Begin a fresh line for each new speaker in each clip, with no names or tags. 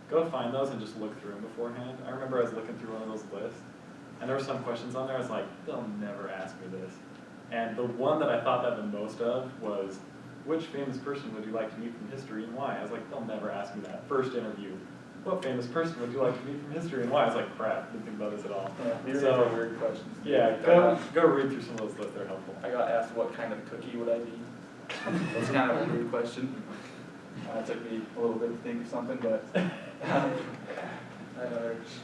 go find those and just look through them beforehand. I remember I was looking through one of those lists, and there were some questions on there, I was like, they'll never ask me this. And the one that I thought that the most of was, which famous person would you like to meet from history and why? I was like, they'll never ask me that. First interview, what famous person would you like to meet from history and why? I was like, crap, didn't think about this at all.
Yeah, these
So,
are weird questions.
yeah, go read through some of those lists, they're helpful.
I got asked what kind of cookie would I be. That's kind of a weird question. It took me a little bit to think of something, but I know there's.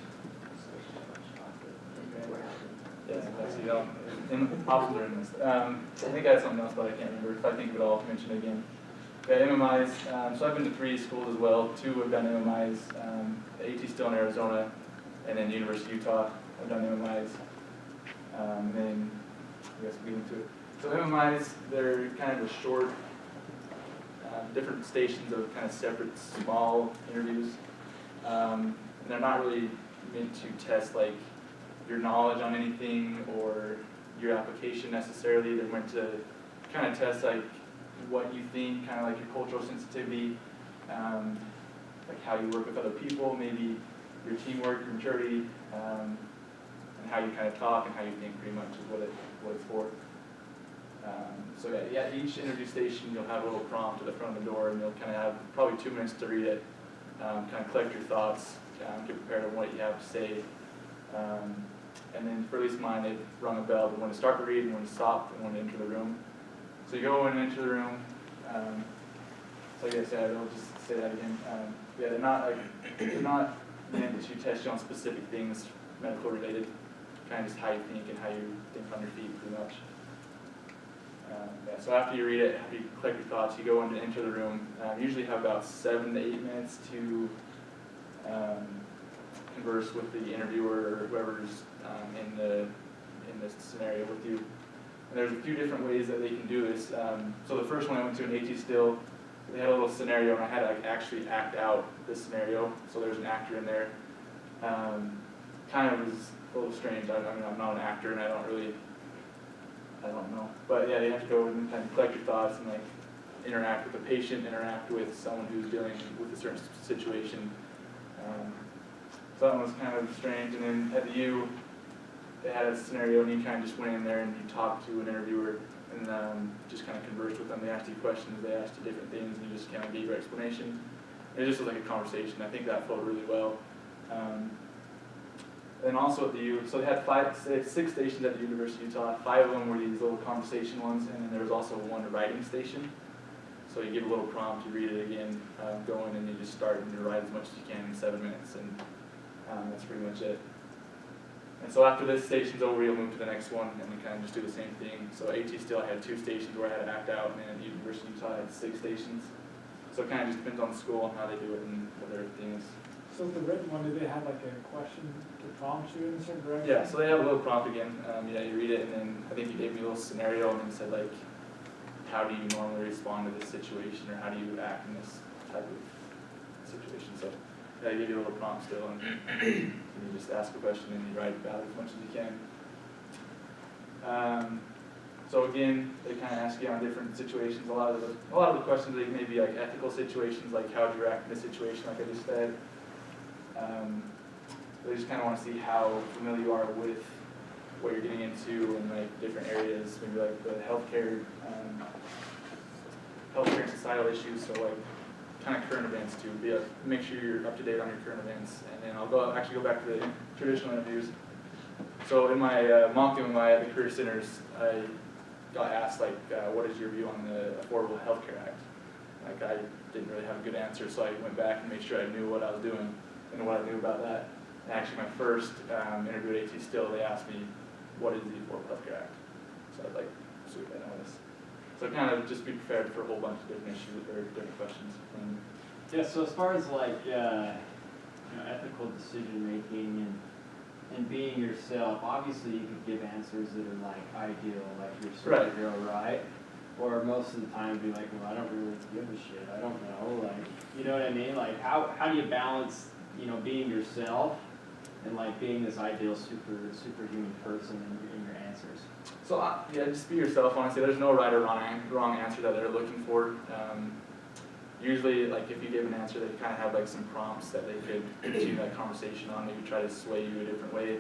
Yeah, that's options are in this. I think I had something else, but I can't remember. If I think of it, I'll mention it again. Okay, MMIs. So I've been to 3 schools as well. 2 have done MMIs. AT Still in Arizona, and then University of Utah. I've done MMIs. And then I guess we get into it. So MMIs, they're kind of a short, different stations of kind of separate, small interviews. And they're not really meant to test like your knowledge on anything or your application necessarily. They're meant to kind of test like what you think, kind of like your cultural sensitivity, like how you work with other people, maybe your teamwork, your maturity, and how you kind of talk and how you think pretty much is what it's for. So yeah, each interview station you'll have a little prompt at the front of the door, and you'll kind of have probably 2 minutes to read it, kind of collect your thoughts, get prepared on what you have to say. And then for at least mine, they've rung a bell when to start to read and when to stop and when to enter the room. So you go in and enter the room. So I guess I'll just say that again. Yeah, they're not meant to test you on specific things, medical related, kind of just how you think and how you think on your feet, pretty much. Yeah, so after you read it, after you collect your thoughts, you go in to enter the room. Usually have about 7 to 8 minutes to converse with the interviewer or whoever's in this scenario with you. And there's a few different ways that they can do this. So the first one I went to in AT Still, they had a little scenario, and I had to actually act out this scenario. So there's an actor in there. Kind of was a little strange. I mean, I'm not an actor, and I don't know. But yeah, you have to go and kind of collect your thoughts and like interact with the patient, interact with someone who's dealing with a certain situation. So that one was kind of strange. And then at the U, they had a scenario, and you kind of just went in there and you talked to an interviewer and just kind of conversed with them. They asked you questions, they asked you different things, and you just kind of gave your explanation. It just was like a conversation. I think that flowed really well. And also at the U, so they had 6 stations at the University of Utah. 5 of them were these little conversation ones, and then there was also one writing station. So you give a little prompt, you read it again, go in, and you just start and you write as much as you can in 7 minutes, and that's pretty much it. And so after this station's over, you'll move to the next one, and you kind of just do the same thing. So AT Still, I had 2 stations where I had to act out, and then at the University of Utah, I had 6 stations. So it kind of just depends on the school and how they do it and what their thing is.
So the written one, do they have like a question to prompt you in a certain direction?
Yeah, so they have a little prompt again. Yeah, you read it, and then I think you gave me a little scenario, and then said like, how do you normally respond to this situation, or how do you act in this type of situation? So yeah, I give you a little prompt still, and you just ask a question and you write about it as much as you can. So again, they kind of ask you on different situations. A lot of the questions, they may be like ethical situations, like how would you react in this situation, like I just said. They just kind of want to see how familiar you are with what you're getting into in like different areas, maybe like the healthcare and societal issues. So like kind of current events too. Make sure you're up to date on your current events. And then I'll actually go back to the traditional interviews. So in my mock MMI at the Career Centers, I got asked like, what is your view on the Affordable Health Care Act? Like I didn't really have a good answer, so I went back and made sure I knew what I was doing and what I knew about that. And actually my first interview at AT Still, they asked me, what is the Affordable Health Care Act? So I was like, sweet, I know this. So kind of just be prepared for a whole bunch of different issues or different questions.
Yeah, so as far as like ethical decision making and being yourself, obviously you can give answers that are like ideal, like you're superhero, right? Or most of the time be like, well, I don't really give a shit. I don't know, like, you know what I mean? Like, how do you balance, being yourself and like being this ideal superhuman person in your answers?
So yeah, just be yourself. Honestly, there's no right or wrong answer that they're looking for. Usually, like if you give an answer, they kind of have like some prompts that they could continue that conversation on, maybe try to sway you a different way.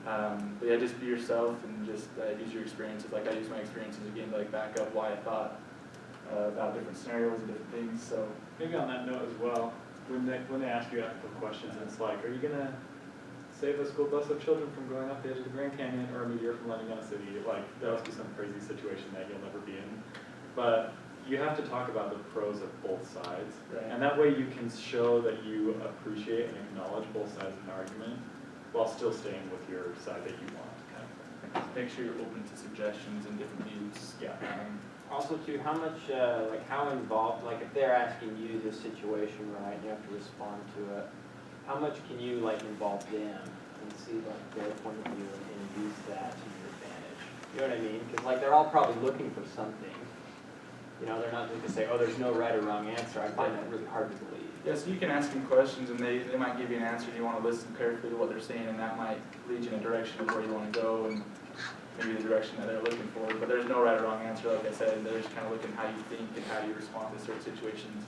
But yeah, just be yourself and just use your experiences. Like I use my experiences again to like back up why I thought about different scenarios and different things. So
Maybe on that note as well, when they ask you ethical questions, and it's like, are you gonna save a school bus of children from going off the edge of the Grand Canyon or a meteor from landing on a city? Like, that must be some crazy situation that you'll never be in. But you have to talk about the pros of both sides.
Right.
And that way you can show that you appreciate and acknowledge both sides of an argument while still staying with your side that you want, kind of thing.
make sure you're open to suggestions and different views.
Yeah.
Also too, how much, like how involved, like if they're asking you this situation, right, and you have to respond to it, how much can you like involve them and see like their point of view and use that to your advantage? You know what I mean? Because like they're all probably looking for something. You know, they're not just gonna say, oh, there's no right or wrong answer. I find that really hard to believe.
Yeah, so you can ask them questions and they might give you an answer and you want to listen carefully to what they're saying, and that might lead you in a direction of where you want to go and maybe the direction that they're looking for. But there's no right or wrong answer, like I said. They're just kind of looking how you think and how you respond to certain situations.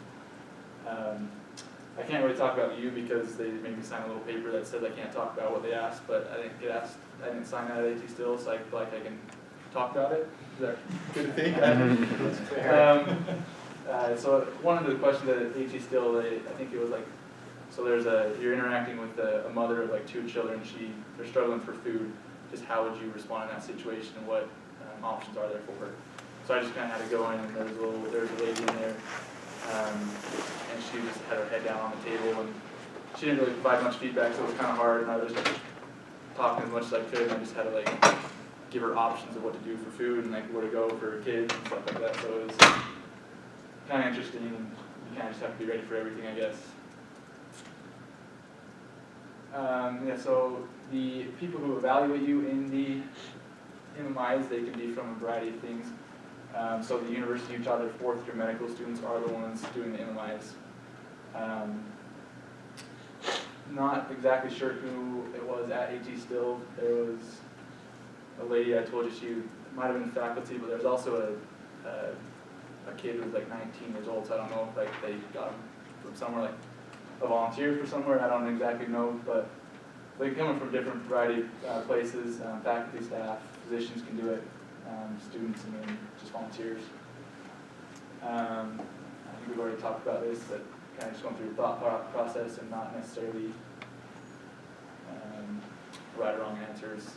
I can't really talk about you because they made me sign a little paper that says I can't talk about what they asked, but I didn't sign that at AT Still, so I feel like I can talk about it. Is that good to think?
That's fair.
So one of the questions at AT Still, I think it was like, so you're interacting with a mother of like 2 children, they're struggling for food. Just how would you respond in that situation and what options are there for her? So I just kind of had to go in and there was a lady in there, and she just had her head down on the table and she didn't really provide much feedback, so it was kind of hard, and I was just talking as much as I could, and I just had to like give her options of what to do for food and like where to go for her kids and stuff like that. So it was kind of interesting, and you kind of just have to be ready for everything, I guess. Yeah, so the people who evaluate you in the MMIs, they can be from a variety of things. So the University of Utah, their 4th year medical students are the ones doing the MMIs. Not exactly sure who it was at AT Still. There was a lady, I told you she might have been faculty, but there's also a kid who was like 19 years old, so I don't know if like they got him from somewhere, like a volunteer for somewhere, I don't exactly know, but they're coming from different variety of places, faculty, staff, physicians can do it, students, and then just volunteers. I think we've already talked about this, but kind of just going through the thought process and not necessarily right or wrong answers.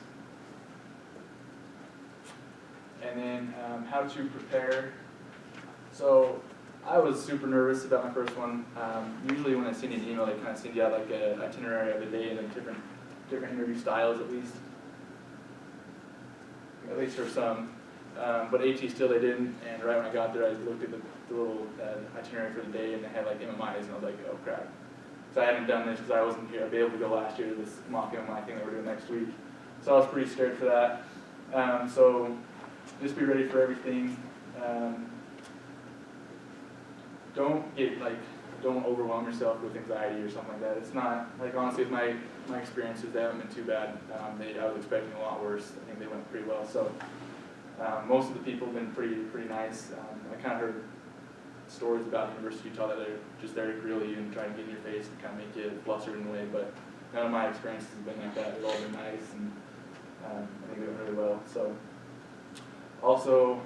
And then how to prepare. So I was super nervous about my first one. Usually when I send you an email, they kind of send you out like an itinerary of the day and like different interview styles at least for some. But AT Still they didn't, and right when I got there I looked at the little itinerary for the day and they had like MMIs and I was like, oh crap. So I hadn't done this because I wasn't here. I'd be able to go last year to this mock MMI thing that we're doing next week. So I was pretty scared for that. So just be ready for everything. Don't overwhelm yourself with anxiety or something like that. It's not, like honestly with my experiences, they haven't been too bad. I was expecting a lot worse. I think they went pretty well. So most of the people have been pretty nice. I kind of heard stories about the University of Utah that they're just there to grill you and try and get in your face and kind of make you flustered in a way, but none of my experiences have been like that. They've all been nice, and I think they went really well. So also,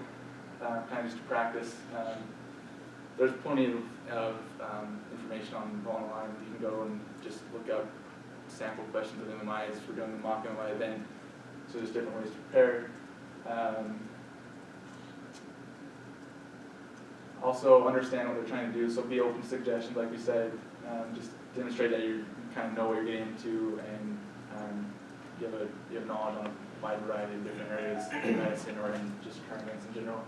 kind of just to practice, there's plenty of information online. You can go and just look up sample questions of MMIs. We're doing the mock MMI event, so there's different ways to prepare. Also understand what they're trying to do, so be open to suggestions, like we said. Just demonstrate that you kind of know what you're getting into, and you have knowledge on a wide variety of different areas in medicine or in just current events in general.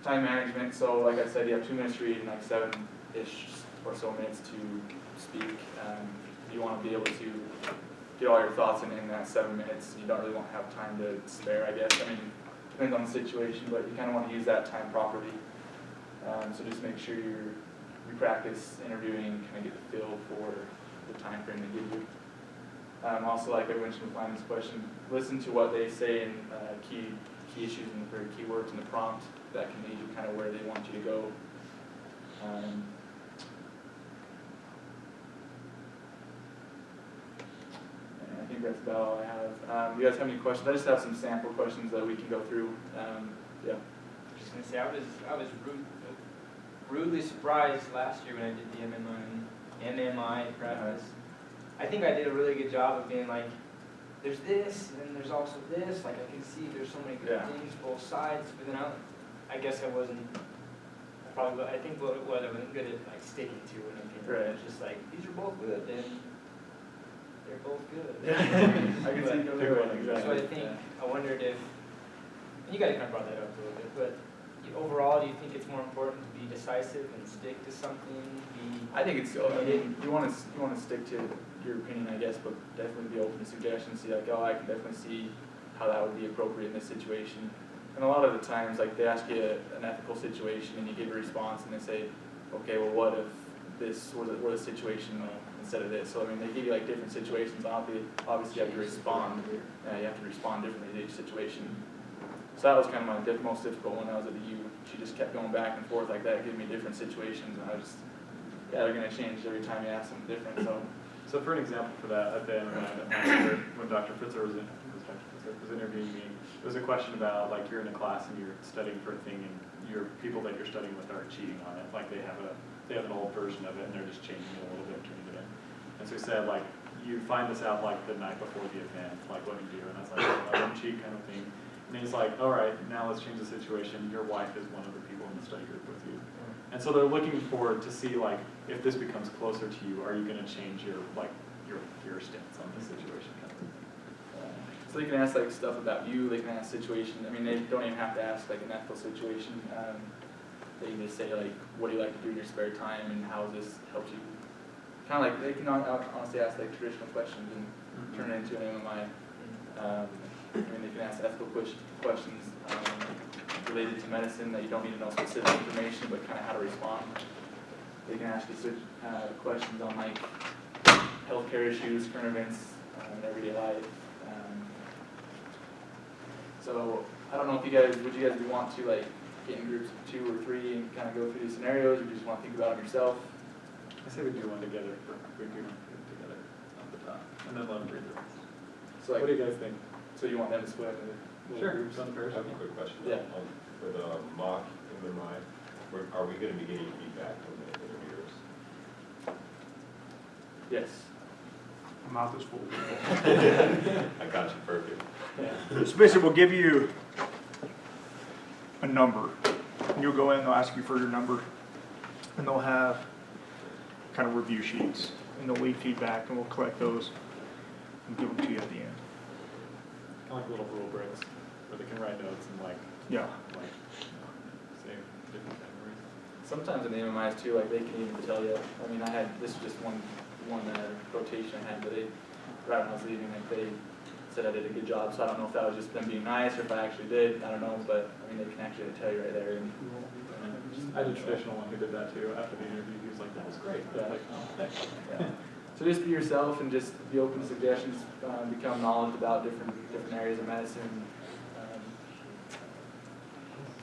Time management, so like I said, you have 2 minutes to read and like 7-ish or so minutes to speak. You want to be able to get all your thoughts in that 7 minutes. You don't really want to have time to spare, I guess. I mean, depends on the situation, but you kind of want to use that time properly. So just make sure you practice interviewing and kind of get the feel for the time frame they give you. Also, like I mentioned with Lyman's question, listen to what they say in key issues and the keywords in the prompt that can lead you kind of where they want you to go. that's about all I have. You guys have any questions? I just have some sample questions that we can go through. Yeah.
Just gonna say, I was rudely surprised last year when I did the MMI practice. I think I did a really good job of being like, there's this, and then there's also this, like I can see there's so many good
Yeah.
things, both sides, but then I guess I wasn't, I think what it was, I wasn't good at like sticking to it, and
Right.
it was just like, these are both good, then they're both good.
I can see
But-
either way,
So I
exactly.
think, I wondered if, and you guys kind of brought that up a little bit, but overall, do you think it's more important to be decisive and stick to something,
I think it's, I mean, you want to stick to your opinion, I guess, but definitely be open to suggestions, see like, oh, I can definitely see how that would be appropriate in this situation. And a lot of the times, like, they ask you an ethical situation and you give a response and they say, okay, well, what if this were the situation instead of this? So, I mean, they give you like different situations, obviously you have to respond, you have to respond differently to each situation. So that was kind of my most difficult one. I was at the U. She just kept going back and forth like that, giving me different situations, and I was just, yeah, they're gonna change every time you ask something different.
So for an example for that, at the end when Dr. Fitzer was interviewing me, it was a question about like you're in a class and you're studying for a thing and your people that you're studying with are cheating on it. Like they have an old version of it and they're just changing it a little bit, turning it in. And so he said like you find this out like the night before the event, like what do you do? And I was like, well, I don't cheat kind of thing. And he's like, all right, now let's change the situation. Your wife is one of the people in the study group with you. And so they're looking forward to see like if this becomes closer to you, are you going to change your stance on this situation kind of thing.
So they can ask like stuff about you. They can ask situations. I mean, they don't even have to ask like an ethical situation. They can just say like, what do you like to do in your spare time, and how has this helped you? Kind of like they can honestly ask like traditional questions and turn it into an MMI. I mean, they can ask ethical questions related to medicine that you don't need to know specific information, but kind of how to respond. They can ask you questions on like healthcare issues, current events, in everyday life. So I don't know if would you guys want to like get in groups of 2 or 3 and kind of go through these scenarios, or do you just want to think about them yourself?
I say we do one together. We do one together off the top, and then let them read the rest.
So like,
What do you guys think?
so you want them to split into little
Sure.
groups?
One
I
person.
have a quick question.
Yeah.
For the mock MMI, are we going to be getting feedback from the interviewers?
Yes.
Mouth is full.
I got you, perfect.
Yeah.
So basically, we'll give you a number. And you'll go in, they'll ask you for your number, and they'll have kind of review sheets, and they'll leave feedback, and we'll collect those and give them to you at the end.
Kind of like little rule bricks where they can write notes and
Yeah.
say different categories.
Sometimes in the MMIs too, like they can even tell you. I mean, this is just one rotation I had, but right when I was leaving, like they said I did a good job. So I don't know if that was just them being nice or if I actually did. I don't know, but I mean, they can actually tell you right there. And,
I had a traditional one who did that too. After the interview, he was like, "That was great." I was like, "Oh, thanks."
yeah. So just be yourself and just be open to suggestions. Become knowledgeable about different areas of medicine.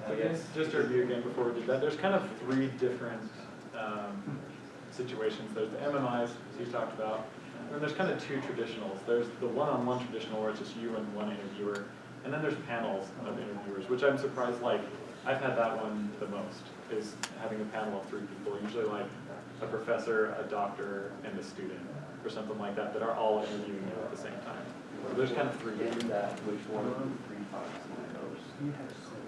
So just to review again before we did that, there's kind of 3 different situations. There's the MMIs, as you talked about, and then there's kind of 2 traditionals. There's the one-on-one traditional where it's just you and one interviewer, and then there's panels of interviewers, which I'm surprised, like, I've had that one the most, is having a panel of 3 people, usually like a professor, a doctor, and a student, or something like that, that are all interviewing you at the same time. So there's kind of 3 different.
Which one of the 3 talks in those?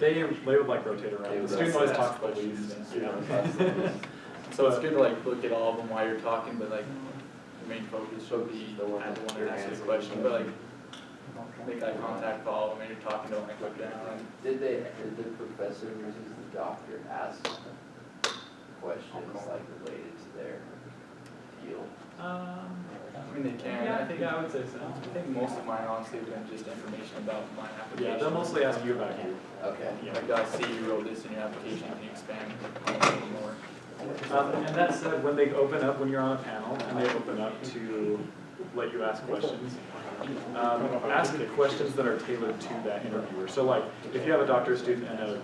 They would like rotate around. The student always talks the least. Yeah.
So it's good to like look at all of them while you're talking, but like the main focus should be
The one
at the one
you're
that asks you
answering.
the question. But like make eye contact, follow them when you're talking. Don't like look down.
Did the professor versus the doctor ask questions like related to their field?
I mean they can.
Yeah,
I
I would say so.
think most of mine honestly have been just information about my application.
Yeah, they'll mostly ask you about you.
Okay.
Like I see you wrote this in your application. Can you expand on it a little more?
And that said, when they open up, when you're on a panel, and they open up to let you ask questions, ask questions that are tailored to that interviewer. So like, if you have a doctor, student, and a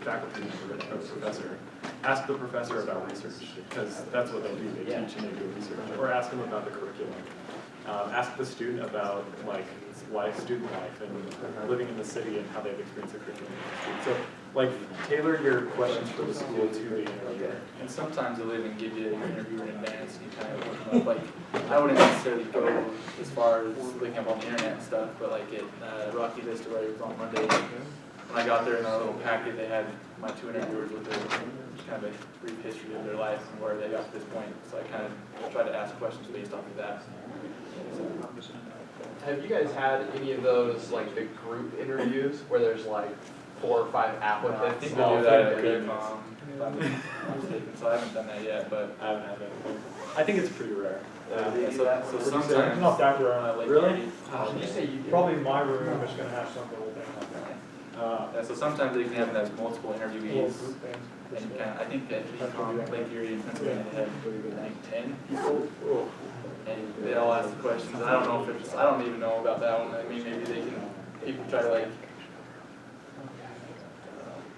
faculty member, a professor, ask the professor about research, because that's what they do, they teach and they do research, or ask them about the curriculum. ask the student about like student life and living in the city and how they've experienced the curriculum. So like tailor your questions for the school to the interviewer.
And sometimes they'll even give you an interview in advance, and you kind of look them up. Like, I wouldn't necessarily go as far as looking up on the internet and stuff, but like at Rocky Vista where it was on Monday, when I got there in our little packet, they had my 2 interviewers with their kind of a brief history of their life and where they got to this point. So I kind of tried to ask questions based off of that.
Have you guys had any of those, like the group interviews where there's like 4 or 5
I
applicants?
think they do that at Vietnam, if I'm not mistaken, so I haven't done that yet, but.
I haven't had that before. I think it's pretty rare.
Yeah, so sometimes.
It's not that rare.
Really?
Did you say you did?
Probably my room is gonna have some little thing like that.
Yeah, so sometimes they can have multiple
Little
interviewees,
group things.
and you kind of, I think at VCOM, Lake Erie in Pennsylvania, they had, I think, 10 people. And they all ask the questions, I don't know if it's, I don't even know about that one, I mean, maybe they can, people try to like,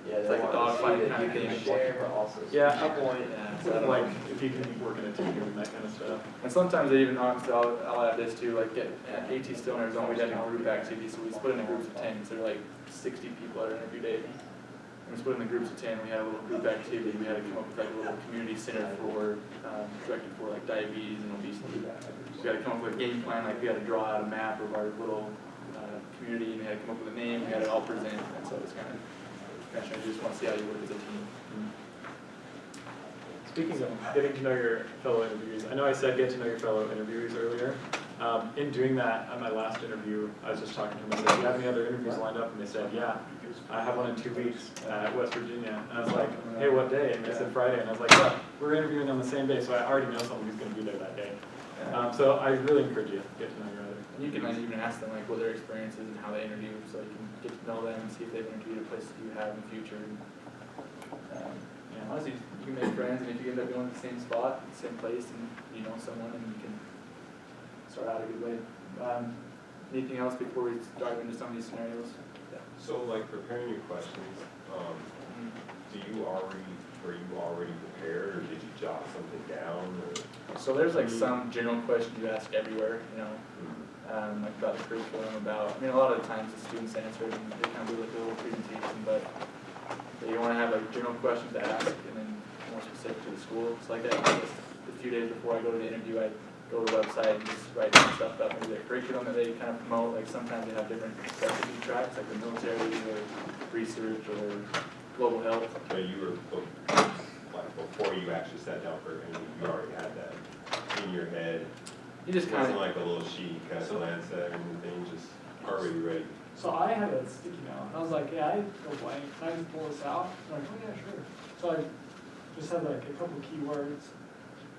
Yeah,
it's like a dogfight kind of thing.
Share, but also.
Yeah,
Yeah, so I don't
like
know.
if you can work in a team and that kind of stuff.
And sometimes they even, honestly, I'll add this too, like at AT Still in Arizona, we had a group activity, so we split into groups of 10, so there were like 60 people at our interview day. And we split into groups of 10, we had a little group activity, we had to come up with like a little community center for, directed for like diabetes and obesity. So we had to come up with a game plan, like we had to draw out a map of our little community, and we had to come up with a name, we had to all present, and so it's kind of, you just want to see how you work as a team.
Speaking of getting to know your fellow interviewees, I know I said get to know your fellow interviewees earlier. In doing that, at my last interview, I was just talking to them, I said, do you have any other interviews lined up? And they said, yeah, I have one in 2 weeks at West Virginia. And I was like, hey, what day? And they said Friday. And I was like, yeah, we're interviewing on the same day, so I already know someone who's going to be there that day. So I really encourage you to get to know your other.
And you can like, even ask them like what their experiences and how they interview, so you can get to know them and see if they've interviewed at places you have in the future. Honestly, you can make friends, and if you end up going to the same spot, same place, and you know someone, and you can start out a good way. Anything else before we dive into some of these scenarios?
So like preparing your questions, are you already prepared, or did you jot something down, or?
So there's like some general questions you ask everywhere, you know, like about the curriculum, about, I mean, a lot of the times the students answer it and they kind of do like a little presentation, but you want to have like general questions to ask and then more specific to the school. So like that, just a few days before I go to the interview, I go to the website and just write some stuff about maybe their curriculum that they kind of promote. Like sometimes they have different specialty tracks, like the military or research or global health.
So you were, like, before you actually sat down for an interview, you already had that in your head?
You just
It
kind
wasn't
of,
like a little sheet, kind of glance at everything, just already ready?
So I had a sticky note, I was like, yeah, I go blank, can I just pull this out? I'm like, oh yeah, sure. So I just had like a couple keywords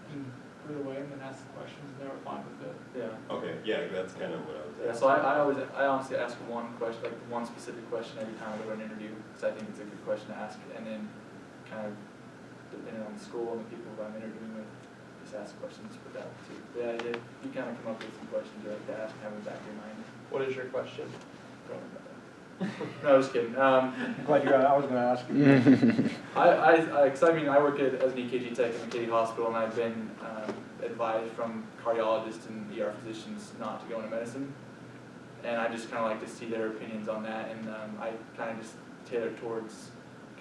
and put it away and then asked the questions, and they were fine with it.
yeah.
Okay, yeah, that's kind of what I was
Yeah,
asking.
so I honestly ask one question, like one specific question every time I go to an interview, because I think it's a good question to ask, and then kind of depending on the school and the people who I'm interviewing with, just ask questions for that too. But yeah, you kind of come up with some questions you like to ask and have in the back of your mind.
What is your question?
No, just kidding.
Glad you got it, I was gonna ask you.
Cause I mean, I work as an EKG tech in McKinney Hospital, and I've been advised from cardiologists and ER physicians not to go into medicine. And I just kind of like to see their opinions on that, and I kind of just tailor towards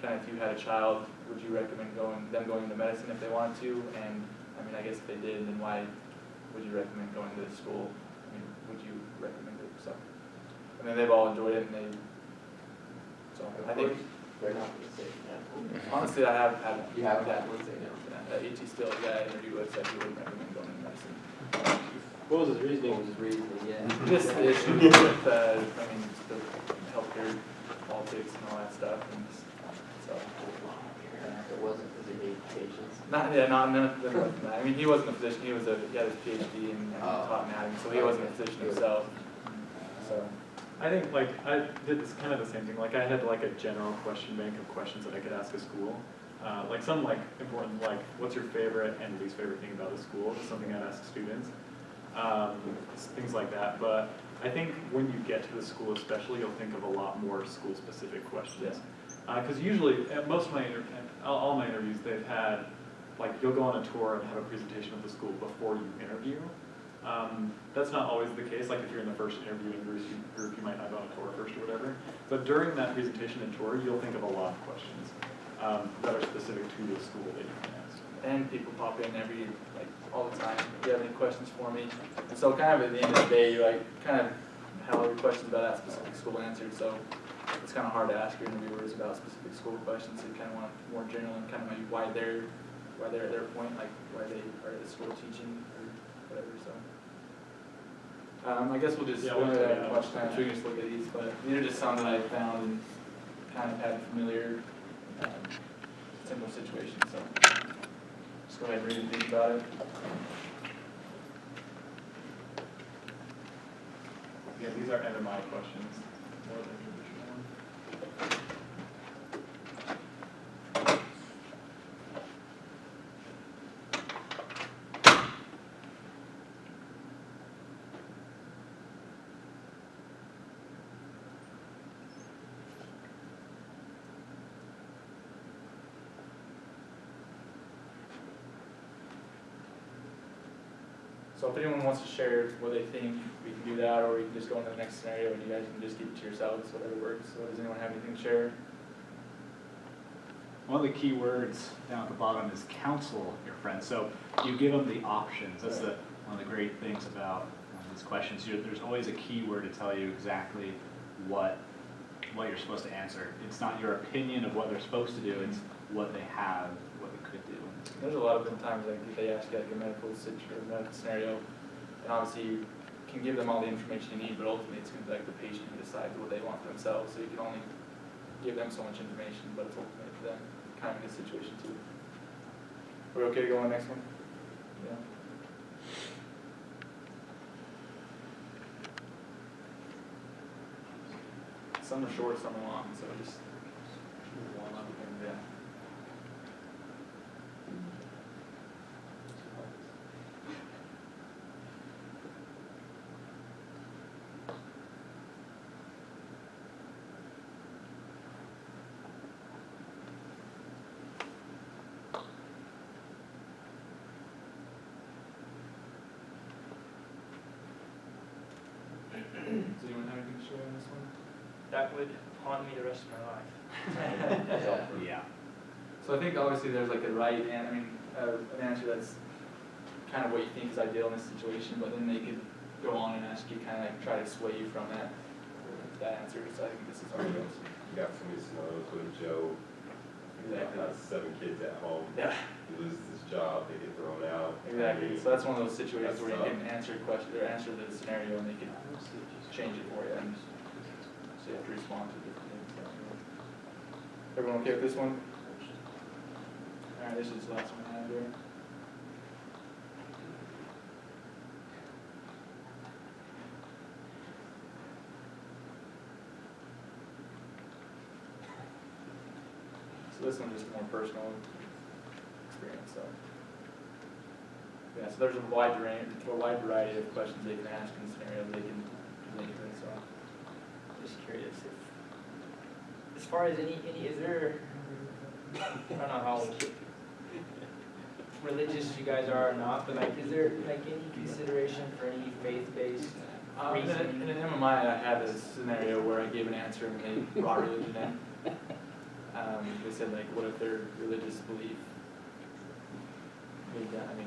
kind of if you had a child, would you recommend them going into medicine if they wanted to? And I mean, I guess if they did, then why would you recommend going to the school? I mean, would you recommend it? So, I mean, they've all enjoyed it, and so I think.
They're not gonna say no.
Honestly, I have had.
You have
that
had one say no.
AT Still, yeah, I interviewed with, said he wouldn't recommend going into medicine.
What was his reasoning?
What was his reasoning, yeah?
Just the issues with, I mean, just the healthcare politics and all that stuff, and so.
It wasn't because he hated patients.
Not, yeah, not, none of them like that. I mean, he wasn't a physician, he had his PhD and taught anatomy, so he wasn't a physician himself, so.
I think like I did this kind of the same thing. Like I had like a general question bank of questions that I could ask a school. Like some like important, like what's your favorite and least favorite thing about the school? Is something I'd ask students. Things like that. But I think when you get to the school, especially, you'll think of a lot more school-specific questions. Because usually, at most of my all my interviews, they've had like you'll go on a tour and have a presentation of the school before you interview. That's not always the case, like if you're in the first interviewing group, you might not go on a tour first or whatever. But during that presentation and tour, you'll think of a lot of questions that are specific to the school that you can ask.
And people pop in all the time, if you have any questions for me. And so kind of at the end of the day, you kind of have all your questions about that specific school answered, so it's kind of hard to ask your interviewers about specific school questions. So you kind of want more general and kind of maybe why they're at their point, like why they are at the school teaching or whatever, so. I guess we'll just,
Yeah,
we don't
we'll
really
check it
have
out.
much time, so we can just look at these, but these are just some that I found and kind of had familiar, similar situations, so. Just go ahead and read and think about it.
Yeah, these are MMI questions, more than traditional.
So if anyone wants to share what they think, we can do that, or we can just go into the next scenario and you guys can just keep it to yourselves, whatever works. So does anyone have anything to share?
One of the key words down at the bottom is counsel your friends. So you give them the options. That's one of the great things about these questions. There's always a key word to tell you exactly what you're supposed to answer. It's not your opinion of what they're supposed to do, it's what they have, what they could do.
There's a lot of times they ask you like a medical scenario, and obviously you can give them all the information you need, but ultimately it's going to be like the patient who decides what they want for themselves. So you can only give them so much information, but it's ultimately for them, kind of in this situation too. We're okay to go on the next one? Yeah. Some are short, some are long, so just move on up and yeah. Does anyone have anything to share on this one?
That would haunt me the rest of my life.
Yeah.
So I think obviously there's like a right and, an answer that's kind of what you think is ideal in this situation, but then they could go on and ask you, kind of like try to sway you from that answer. So I think this is how it goes.
You got some of these scenarios with Joe,
Exactly.
has 7 kids at home,
Yeah,
he loses his job, they get thrown out.
exactly. So that's one of those situations
That's
where you
tough.
can answer a question or answer the scenario and they can change it for you. And so you have to respond to different things. Everyone okay with this one? All right, this is the last one I have here. So this one is more personal experience, so. Yeah, so there's a wide variety of questions they can ask and scenarios they can present you with, so.
Just curious if, as far as any, is there, I don't know how religious you guys are or not, but like, is there like any consideration for any faith-based
In
reasoning?
an MMI, I had a scenario where I gave an answer and they brought religion in. They said like, what if their religious belief, had